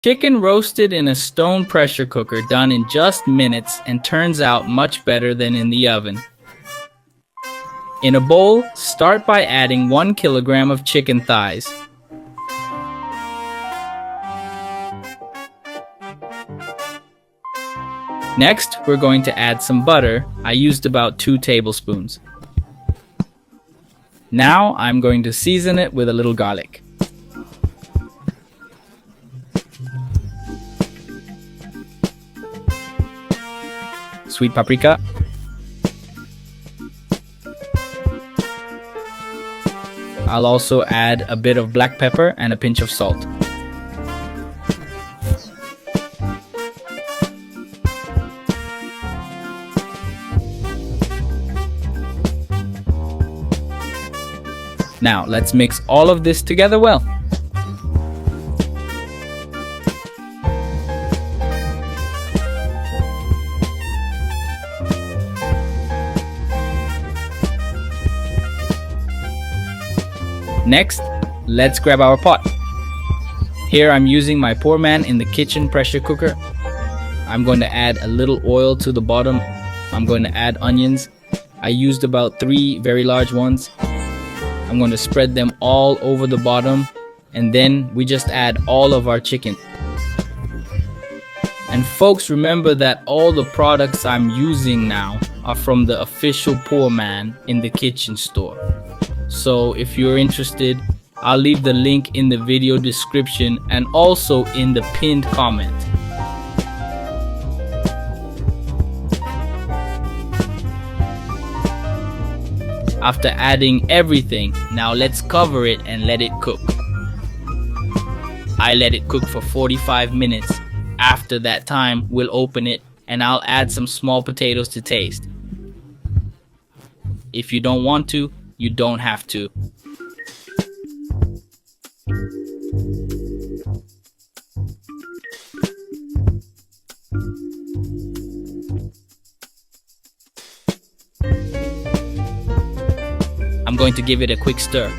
Chicken roasted in a stone pressure cooker, done in just minutes and turns out much better than in the oven. In a bowl, start by adding 1 kilogram of chicken thighs. Next, we're going to add some butter. I used about 2 tablespoons. Now, I'm going to season it with a little garlic. Sweet paprika. I'll also add a bit of black pepper and a pinch of salt. Now, let's mix all of this together well. Next, let's grab our pot. Here I'm using my poor man in the kitchen pressure cooker. I'm going to add a little oil to the bottom. I'm going to add onions. I used about 3 very large ones. I'm going to spread them all over the bottom, and then we just add all of our chicken. And folks, remember that all the products I'm using now are from the official Poor Man in the kitchen store. So if you're interested, I'll leave the link in the video description and also in the pinned comment. After adding everything, now let's cover it and let it cook. I let it cook for 45 minutes. After that time, we'll open it and I'll add some small potatoes to taste. If you don't want to, you don't have to. I'm going to give it a quick stir.